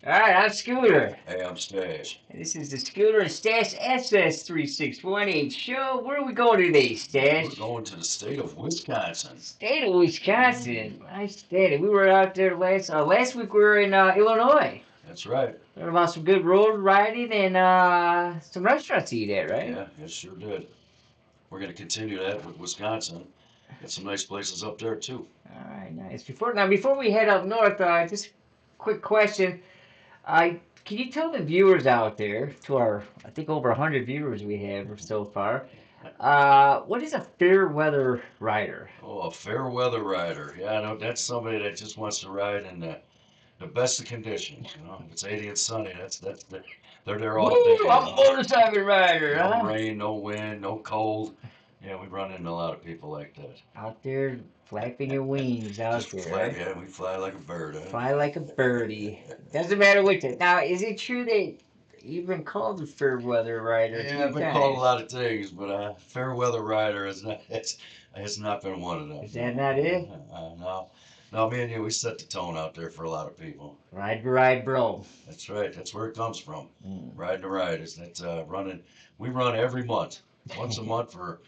All right, I'm Scooter. Hey, I'm Stash. And this is the Scooter and Stash SS3618 show. Where are we going today, We're Stash? going to the state of Wisconsin. State of Wisconsin. Nice state. We were out there last week. We were in Illinois. That's right. Learned about some good road riding and some restaurants to eat at, right? Yeah, it sure did. We're going to continue that with Wisconsin. Got some nice places up there too. All right, nice. Before we head up north, just quick question. Can you tell the viewers out there, to our, I think over 100 viewers we have so far, what is a fair weather rider? Oh, a fair weather rider. Yeah, I know that's somebody that just wants to ride in the best of conditions. If it's 80 and sunny, they're there all day. Woo! I'm a motorcycle rider, No huh? rain, no wind, no cold. Yeah, we run into a lot of people like Out there flapping your wings out Just there, fly, right? yeah, we fly like a bird, huh? Fly like a birdie. Doesn't matter what it. Now, is it true that you've been called a fair weather rider a Yeah, few I've been called a times? lot of things, but fair weather rider is not. It's has not been one of them. Is that No, not it? no, no. Me and you, we set the tone out there for a lot of people. Ride, bro. That's right. That's where it comes from. Mm. Riding to ride is that running. We run every month, once a month for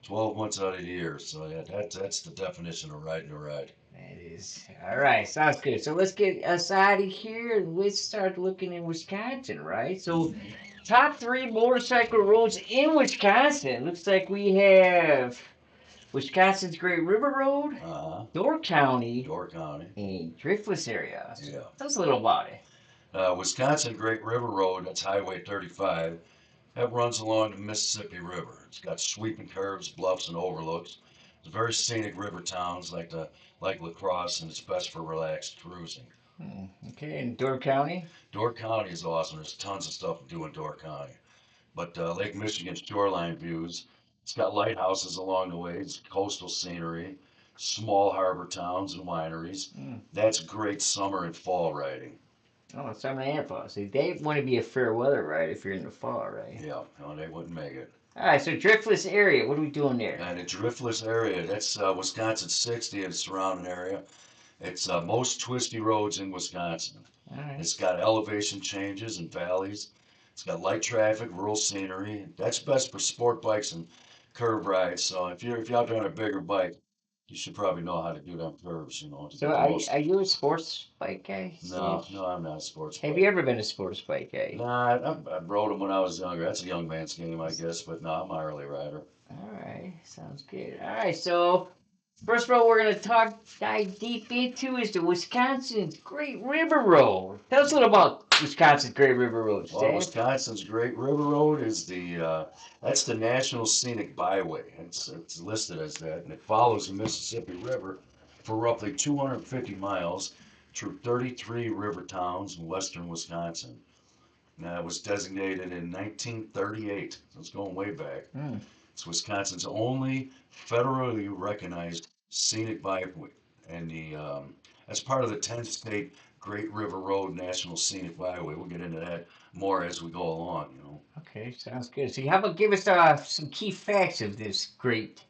12 months out of the year. So yeah, that's the definition of riding to ride. That is all right. Sounds good. So let's get us out of here and let's start looking in Wisconsin, right? So top three motorcycle roads in Wisconsin. Looks like we have Wisconsin's Great River Road, Door County, Door County. and Driftless Area. Yeah. Tell us a little about it. Wisconsin Great River Road. That's Highway 35. That runs along the Mississippi River. It's got sweeping curves, bluffs, and overlooks. It's very scenic river towns like La Crosse, and it's best for relaxed cruising. Okay, and Door County. Door County is awesome. There's tons of stuff to do in Door County. But Lake Michigan's shoreline views. It's got lighthouses along the way. It's coastal scenery, small harbor towns and wineries. Mm. That's great summer and fall riding. Oh, summer and fall. See, they want to be a fair weather ride if you're in the fall, right? Yeah, no, they wouldn't make it. All right, so Driftless Area. What are we doing there? And the Driftless Area, that's Wisconsin 60 and surrounding area. It's most twisty roads in Wisconsin. All right. It's got elevation changes and valleys. It's got light traffic, rural scenery. That's best for sport bikes and curve rides. So if you're out there on a bigger bike, you should probably know how to do them curves, to So get the most. are you a sports bike guy, No, Steve? no, I'm not a sports Have you bike. ever been a sports bike guy? Nah, I rode them when I was younger. That's a young man's game, I guess. But no, I'm an early rider. All right, sounds good. All right, so first road we're gonna dive deep into is the Wisconsin's Great River Road. Tell us a little about Wisconsin's Great River Road, Well, Steve. Wisconsin's Great River Road is that's the National Scenic Byway. It's listed as that, and it follows the Mississippi River for roughly 250 miles through 33 river towns in western Wisconsin. Now, it was designated in 1938, so it's going way back. Hmm. It's Wisconsin's only federally recognized scenic byway, and that's part of the 10-state Great River Road National Scenic Byway. We'll get into that more as we go along. Okay, sounds good. So how about give us some key facts of this great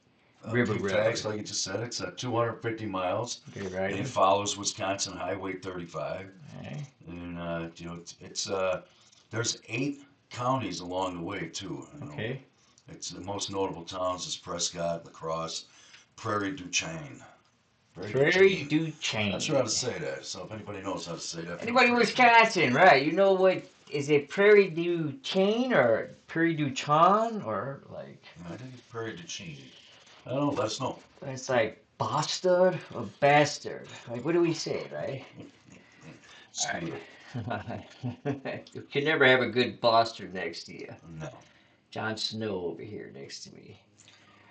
river Key road? facts, like you just said, it's 250 miles, Good and it riding. follows Wisconsin Highway 35, Okay. and it's there's 8 counties along the way too. Okay. It's the most notable towns is Prescott, La Crosse, Prairie du Chien. Prairie du I'm not sure how to Chien. say that. So if anybody knows how to say that, feel Anybody in free. Wisconsin, right? You know what? Is it Prairie du Chien or Prairie du Chon or like? I think it's Prairie du Chien. I don't know. Let us know. It's like bastard or bastard. Like, what do we say, right? Scooter. Alright. You can never have a good bastard next to you. No. Jon Snow over here next to me.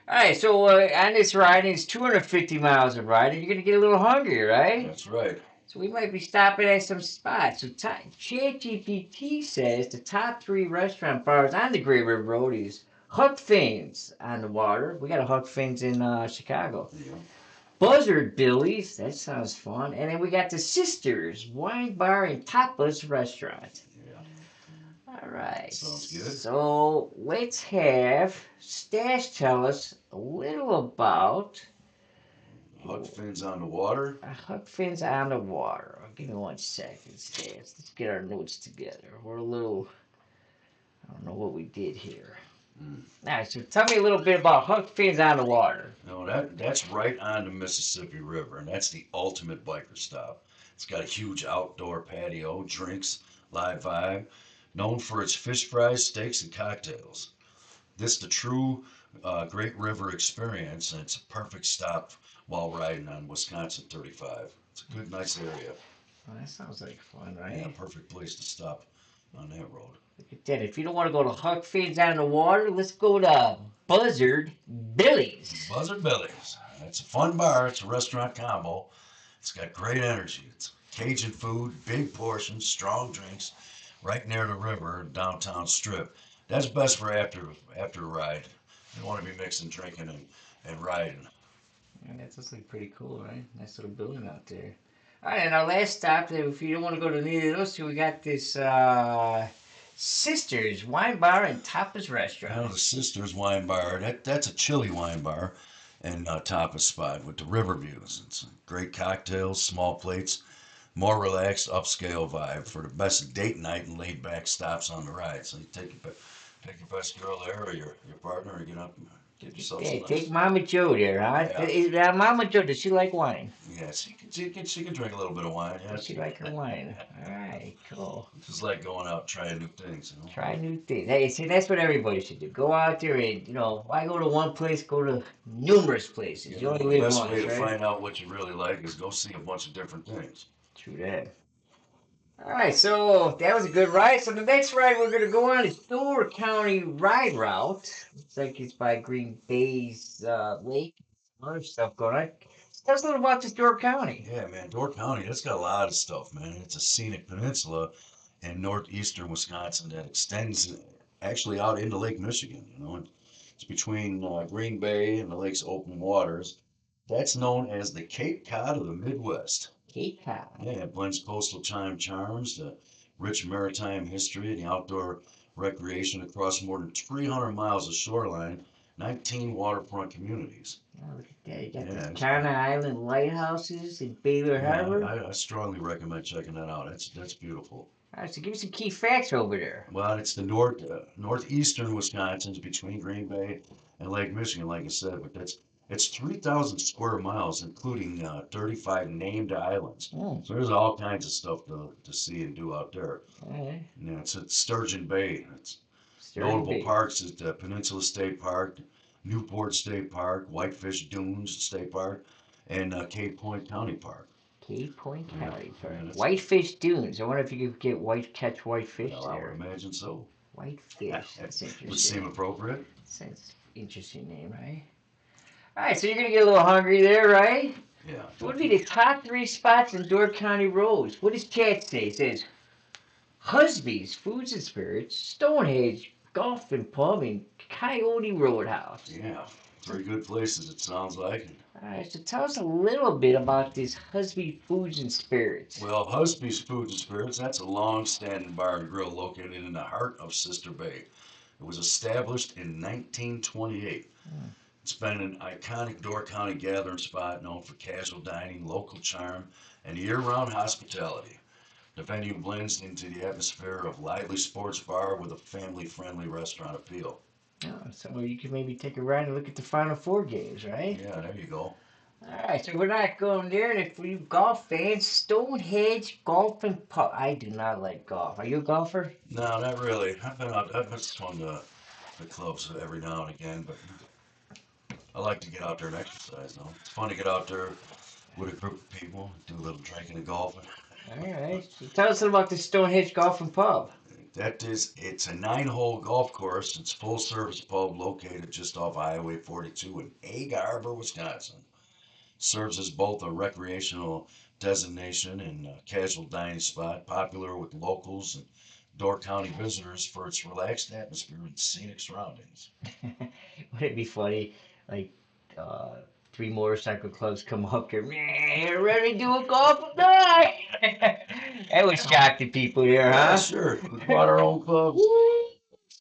Alright, so on this riding, it's 250 miles of riding. You're going to get a little hungry, right? That's right. So we might be stopping at some spots. So ChatGPT says the top three restaurant bars on the Great River Road is Huck Finn's on the water. We got a Huck Finn's in Chicago. Yeah. Buzzard Billy's, that sounds fun. And then we got the Sisters Wine Bar and Tapas Restaurant. Yeah. All right. Sounds good. So let's have Stash tell us a little about Huck fins on the water. Huck fins on the water. Give me 1 second, Stas. Let's get our notes together. We're a little. I don't know what we did here. Mm. All right, so tell me a little bit about Huck fins on the water. No, that's right on the Mississippi River, and that's the ultimate biker stop. It's got a huge outdoor patio, drinks, live vibe, known for its fish fries, steaks, and cocktails. This the true Great River experience, and it's a perfect stop while riding on Wisconsin 35. It's a good, nice area. Well, that sounds like fun, Yeah, right? perfect place to stop on that road. Look at that. If you don't want to go to Huck fins on the water, let's go to Buzzard Billy's. Buzzard Billy's. It's a fun bar. It's a restaurant combo. It's got great energy. It's Cajun food, big portions, strong drinks, right near the river, downtown strip. That's best for after a ride. You want to be mixing drinking and riding. Yeah, that does look pretty cool, right? Nice little building out there. All right, and our last stop, if you don't want to go to neither of those two, we got this Sisters Wine Bar and Tapas Now Restaurant. the Sisters Wine Bar. That's a chilly wine bar and tapas spot with the river views. It's great cocktails, small plates, more relaxed, upscale vibe for the best date night and laid back stops on the ride. So you take your best girl there or your partner and get up and get yourself some Yeah, nice. take Mama Joe there, huh? Yeah, Mama Joe, does she like wine? yeah. She can drink a little bit of wine. Does Yes, she like her wine? All right, cool. just like going out and trying new things. You know. Try new things. Hey, see, that's what everybody should do. Go out there and, why go to one place? Go to numerous places. You You know, only the live best way once, to right? find out what you really like is go see a bunch of different things. True that. All right, so that was a good ride. So the next ride we're gonna go on is Door County Ride Route. Looks like it's by Green Bay's lake. Other stuff going on. Tell us a little about this Door County. Yeah, man, Door County, that's got a lot of stuff, man. It's a scenic peninsula in northeastern Wisconsin that extends actually out into Lake Michigan. You know, it's between Green Bay and the lake's open waters. That's known as the Cape Cod of the Midwest. Cape Cod. Yeah, it blends coastal time charms, the rich maritime history, and the outdoor recreation across more than 300 miles of shoreline, 19 waterfront communities. Oh, look at that. You got these Yeah, China Island lighthouses in Baylor yeah, Harbor. I strongly recommend checking that out. That's beautiful. All right, so give me some key facts over there. Well, it's the northeastern Wisconsin, between Green Bay and Lake Michigan, like I said, but it's 3,000 square miles, including 35 named islands. Mm, So there's all kinds of stuff to see and do out there. all right. You know, it's at Sturgeon Bay. It's Sturgeon notable Bay. parks is the Peninsula State Park, Newport State Park, Whitefish Dunes State Park, and Cape Point County Park. Cape Point Yeah, County Park. yeah, that's Whitefish Dunes. I wonder if you could catch whitefish well, I would there. imagine so. Whitefish. That's Would seem interesting. appropriate. Sounds interesting name, right? All right, so you're gonna get a little hungry there, right? Yeah. So what would be the top three spots in Door County roads? What does chat say? It says Husby's Foods and Spirits, Stonehenge Golf and Pub, and Coyote Roadhouse. Yeah. Three good places, it sounds like. All right, so tell us a little bit about this Husby Foods and Spirits. Well, Husby's Foods and Spirits, that's a long-standing bar and grill located in the heart of Sister Bay. It was established in 1928. Hmm. It's been an iconic Door County gathering spot known for casual dining, local charm, and year-round hospitality. The venue blends into the atmosphere of lively sports bar with a family-friendly restaurant appeal. Oh, so you can maybe take a ride and look at the Final Four games, right? Yeah, there you go. All right, so we're not going there. And if you golf fans, Stonehenge Golf and Pub. I do not like golf. Are you a golfer? No, not really. I've been swung the clubs every now and again, but I like to get out there and exercise, though. It's fun to get out there with a group of people, do a little drinking and golfing. All right. So tell us about the Stonehenge Golf and Pub. It's a 9-hole golf course. It's full service pub located just off Highway 42 in Egg Harbor, Wisconsin. Serves as both a recreational designation and a casual dining spot, popular with locals and Door County visitors for its relaxed atmosphere and scenic surroundings. Would it be funny? Like, three motorcycle clubs come up here. Man, you ready to do a golf night? That would shock the people here, Yeah, huh? sure. We brought our own clubs. Woo!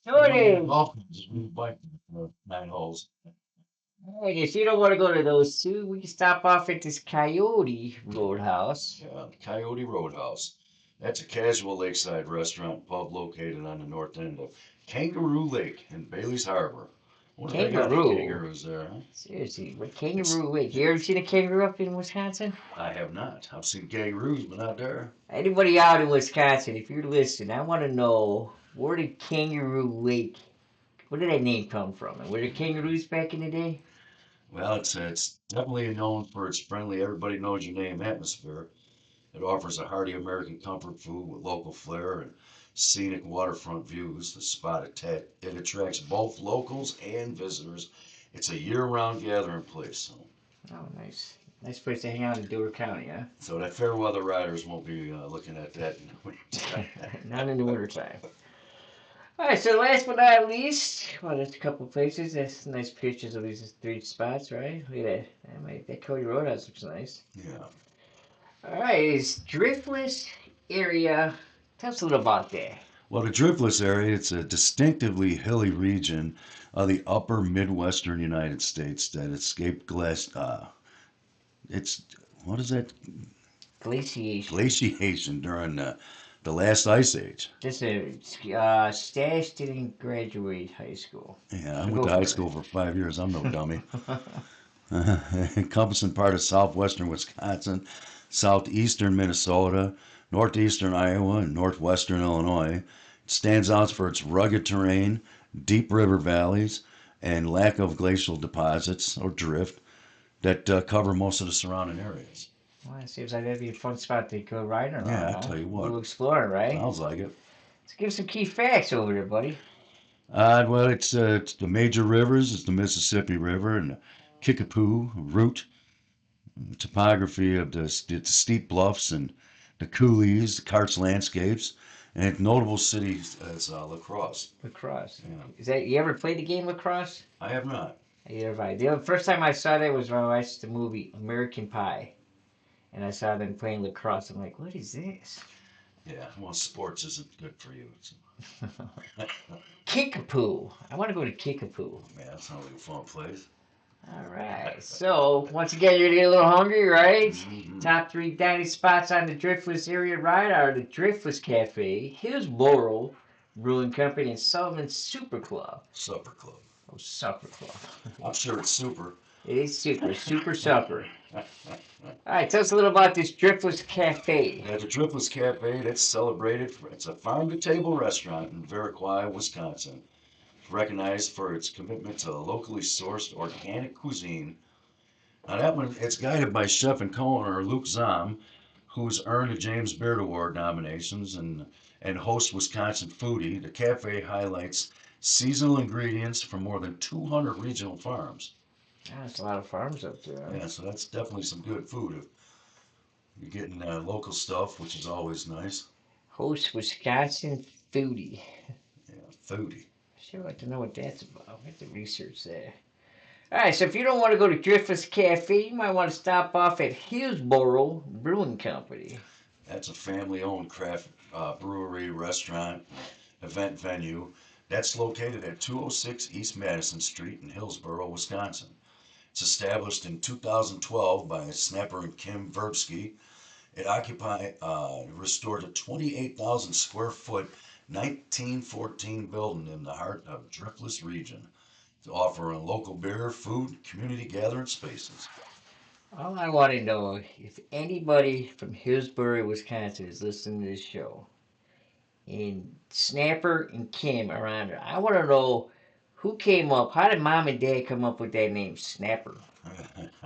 Sure We it don't have is. golf clubs. We bike for 9 holes. Alright, if you don't want to go to those two, we can stop off at this Coyote Roadhouse. Yeah, Coyote Roadhouse. That's a casual lakeside restaurant and pub located on the north end of Kangaroo Lake in Bailey's Harbor. I wonder if they got any Kangaroo. kangaroos there, huh? Seriously, what It's kangaroo? Wait, you ever seen a kangaroo up in Wisconsin? I have not. I've seen kangaroos, but not there. Anybody out in Wisconsin, if you're listening, I want to know where did Kangaroo Lake, where did that name come from? And were there kangaroos back in the day? Well, it's definitely known for its friendly, everybody knows your name atmosphere. It offers a hearty American comfort food with local flair and scenic waterfront views. The spot it attracts both locals and visitors. It's a year-round gathering place, Oh, nice. Nice place to hang out in Dewar County, huh? so that fair weather riders won't be looking at that in the winter. Not in the wintertime. All right, so last but not least, well, there's a couple places. There's nice pictures of these three spots, right? Look at that. That Cody Roadhouse looks nice. Yeah. All right, it's Driftless Area. Tell us a little about that. Well, the Driftless area, it's a distinctively hilly region of the upper Midwestern United States that escaped it's, what is that? Glaciation. Glaciation during the last ice age. Just a Stash didn't graduate high school. Yeah, I So went go to high for school for 5 years. I'm no dummy. it. Encompassing part of southwestern Wisconsin, southeastern Minnesota, northeastern Iowa, and northwestern Illinois. It stands out for its rugged terrain, deep river valleys, and lack of glacial deposits or drift that cover most of the surrounding areas. Well, it seems like that'd be a fun spot to go riding around, Yeah, I huh? tell you A what, little exploring, right? sounds like it. Let's give some key facts over there, buddy. Well, it's the major rivers. It's the Mississippi River and the Kickapoo Route. Topography of the steep bluffs and the coulees, the karst landscapes, and notable cities as Lacrosse. Lacrosse. Yeah, Is that you ever played the game lacrosse? I have not. Neither have I. The first time I saw that was when I watched the movie American Pie, and I saw them playing lacrosse. I'm like, what is this? Yeah, well, sports isn't good for you. Kickapoo. I want to go to Kickapoo. Yeah, that sounds like a fun place. All right. So once again, you're getting a little hungry, right? Mm-hmm. Top three dining spots on the Driftless area ride are the Driftless Cafe, Hillsboro Brewing Company, and Sullivan's Super Club. Supper Club. Oh, Supper Club. I'm sure it's super. It is super supper. All right, tell us a little about this Driftless Cafe. At the Driftless Cafe, that's celebrated. It's a farm-to-table restaurant in Viroqua, Wisconsin. Recognized for its commitment to locally sourced organic cuisine. Now that one, it's guided by chef and co-owner Luke Zahm, who's earned a James Beard Award nominations and hosts Wisconsin Foodie. The cafe highlights seasonal ingredients from more than 200 regional farms. Ah, there's a lot of farms up there. Yeah, so that's definitely some good food. If you're getting local stuff, which is always nice. Host Wisconsin Foodie. Yeah, foodie. Sure like to know what that's about. We have to research that. All right, so if you don't want to go to Driftless Cafe, you might want to stop off at Hillsboro Brewing Company. That's a family-owned craft brewery, restaurant, event venue. That's located at 206 East Madison Street in Hillsboro, Wisconsin. It's established in 2012 by Snapper and Kim Verbsky. It restored a 28,000 square foot 1914 building in the heart of Driftless region to offer local beer, food, community gathering spaces. All I want to know if anybody from Hillsboro, Wisconsin is listening to this show, and Snapper and Kim are on there. I want to know who came up. How did mom and dad come up with that name, Snapper?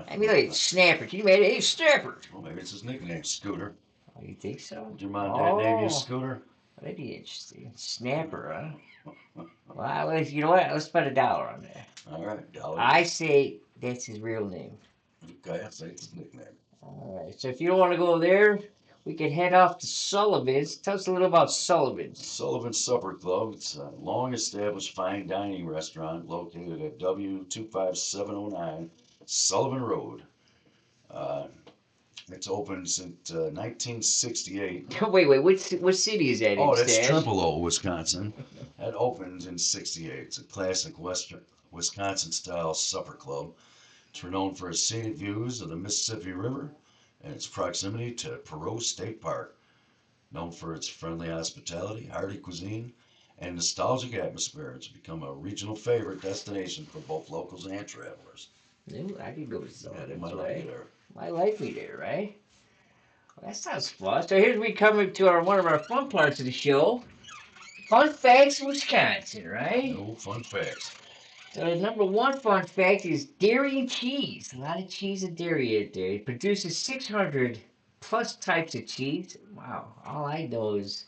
I mean, like Snapper. Can you imagine? Hey, Snapper. Well, maybe it's his nickname, Scooter. Oh, you think so? Did your mom and dad name you Oh, Scooter? that'd be interesting. Snapper, huh? Well, you know what? Let's put $1 on there. All right, dollar. I say that's his real name. Okay, I say it's his nickname. All right. So if you don't want to go there, we can head off to Sullivan's. Tell us a little about Sullivan's. Sullivan's Supper Club. It's a long-established fine dining restaurant located at W25709 Sullivan Road. Uh, it's open since 1968. Wait. What city is that in, Oh, that's Stash? Trempealeau, Wisconsin. That opened in '68. It's a classic Wisconsin-style supper club. It's renowned for its scenic views of the Mississippi River and its proximity to Perot State Park, known for its friendly hospitality, hearty cuisine, and nostalgic atmosphere. It's become a regional favorite destination for both locals and travelers. Ooh, I could go to Yeah, they Zones, might like you right? there. Might like me there, right? Well, that sounds fun. So here's we coming to our one of our fun parts of the show. Fun facts of Wisconsin, right? No fun facts. So the number one fun fact is dairy and cheese. A lot of cheese and dairy out there. It produces 600 plus types of cheese. Wow. All I know is,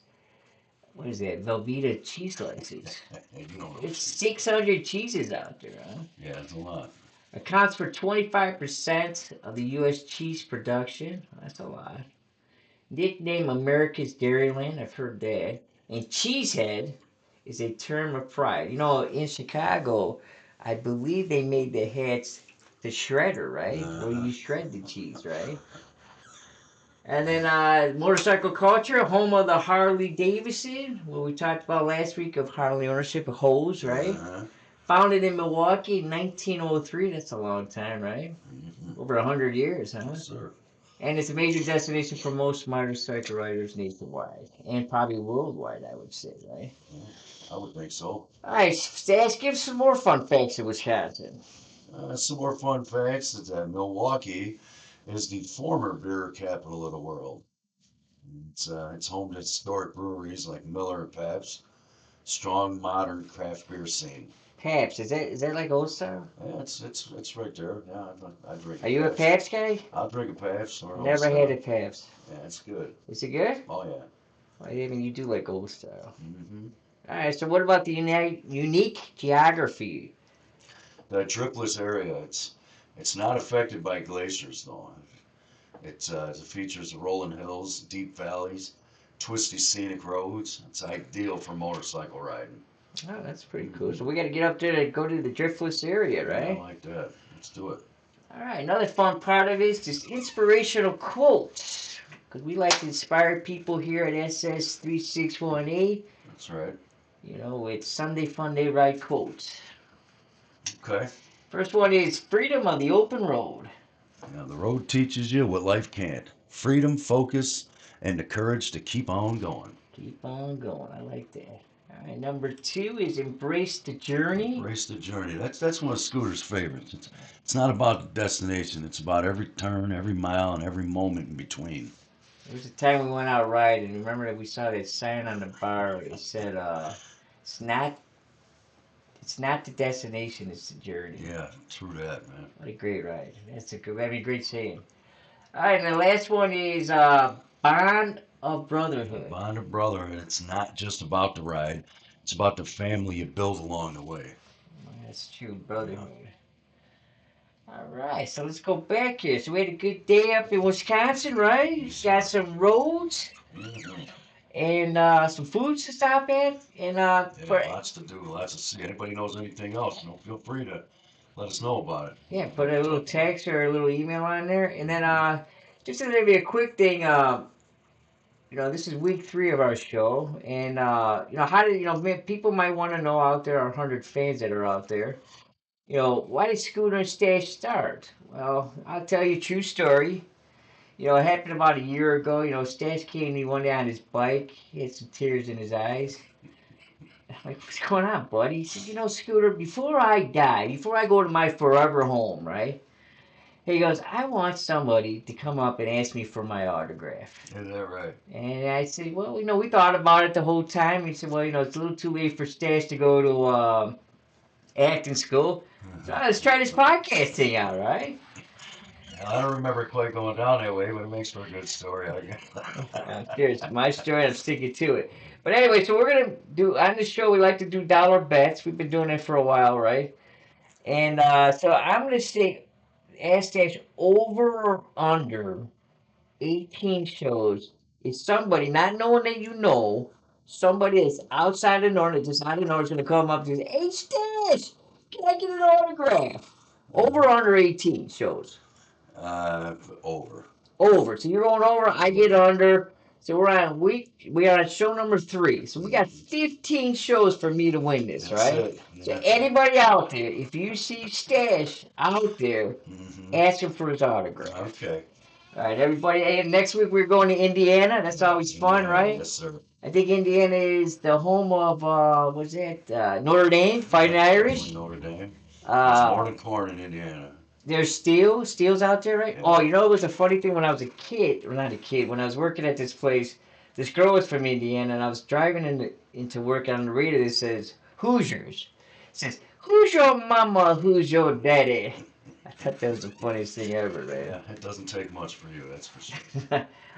what is that? Velveeta cheese slices. You don't know There's cheese. 600 cheeses out there, huh? Yeah, it's a lot. Accounts for 25% of the U.S. cheese production. That's a lot. Nickname America's Dairyland. I've heard that. And cheesehead is a term of pride. You know, in Chicago, I believe they made the hats the shredder, right? Where Uh-huh. you shred the cheese, right? And then motorcycle culture, home of the Harley-Davidson, what we talked about last week of Harley ownership of hose, right? Uh-huh. Founded in Milwaukee in 1903. That's a long time, right? Mm-hmm. Over 100 years, huh? Yes, sir. And it's a major destination for most motorcycle riders nationwide and probably worldwide, I would say, right? Yeah, I would think so. All right, Stash, give some more fun facts of Wisconsin. Some more fun facts is that Milwaukee is the former beer capital of the world. It's home to historic breweries like Miller and Pabst, strong modern craft beer scene. Pabst, is that like old style? Yeah, it's right there. Yeah, I drink Are a you a Pabst. Pabst guy? I'll drink a Pabst or an Old Never had a Star. Pabst. Yeah, it's good. Is it good? Oh yeah. Well, I mean, you do like old style. Mm-hmm. All right, so what about the unique geography? The Driftless Area. It's not affected by glaciers though. It features rolling hills, deep valleys, twisty scenic roads. It's ideal for motorcycle riding. Oh, that's pretty cool. Mm-hmm. So we got to get up there to go to the Driftless area, Yeah, I right? like that. Let's do it. All right, another fun part of it is just inspirational quotes. Because we like to inspire people here at SS3618. That's right. You know, it's Sunday Fun Day Ride quotes. Okay. First one is freedom on the open road. Now, the road teaches you what life can't: freedom, focus, and the courage to keep on going. Keep on going. I like that. All right, number two is embrace the journey. Embrace the journey. That's one of Scooter's favorites. It's not about the destination. It's about every turn, every mile, and every moment in between. There was a time we went out riding. Remember that we saw that sign on the bar. It said, "It's not, it's not the destination. It's the journey." Yeah, true that, man. What a great ride. That'd be a great saying. All right, and the last one is bond of The brotherhood. bond of brotherhood. It's not just about the ride. It's about the family you build along the way. That's true, Yeah. brotherhood. All right, so let's go back here. So we had a good day up in Wisconsin, right? Yes, Got sir. some roads Mhm. and some foods to stop at, and Yeah, lots to do, lots to see. Anybody knows anything else, feel free to let us know about it. yeah, We'd put like a to little talk about it. text or a little email on there, and then Mhm. just to maybe a quick thing. This is week three of our show, and how did people might want to know out there, our 100 fans that are out there. Why did Scooter and Stash start? Well, I'll tell you a true story. It happened about a year ago. Stash came to me one day on his bike. He had some tears in his eyes. I'm like, what's going on, buddy? He said, Scooter, before I die, before I go to my forever home, right? He goes, I want somebody to come up and ask me for my autograph. Is that right? And I said, well, we thought about it the whole time. He said, well, it's a little too late for Stash to go to acting school. So let's try this podcast thing out, right? I don't remember it quite going down that way, but it makes for a good story, I I'm guess. serious. My story, I'm sticking to it. But anyway, so we're gonna do on this show. We like to do dollar bets. We've been doing it for a while, right? And so I'm gonna say, ask Dash over or under 18 shows. Is somebody not knowing that somebody that's outside the norm, that just out of the norm, is gonna come up to you, hey Stash, can I get an autograph? Over or under 18 shows. Uh, Over. Over. So you're going over. I get under. So we are on show number 3. So we got 15 shows for me to win this, That's right? it. So That's it. anybody out there, if you see Stash out there, ask him for his autograph. Okay. All right, everybody. Hey, next week we're going to Indiana. That's always fun, Yeah, right? yes, sir. I think Indiana is the home of what's that? Notre Dame, Fighting Irish. Notre Dame. It's more Uh, than corn in Indiana. there's Steele's out there, right? Yeah. Oh, you know it was a funny thing when I was a kid, or not a kid, when I was working at this place. This girl was from Indiana, and I was driving into work on the radio. That says Hoosiers. It says Who's your mama? Who's your daddy? I thought that was the funniest thing ever, man. Yeah, it doesn't take much for you, that's for sure.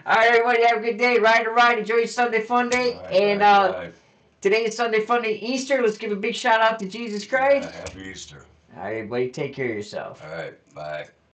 All right, everybody, have a good day. Ride a ride. Enjoy your Sunday fun day. All right, And right. today is Sunday fun day, Easter. Let's give a big shout out to Jesus Christ. Happy Easter. All right, everybody, take care of yourself. All right, bye.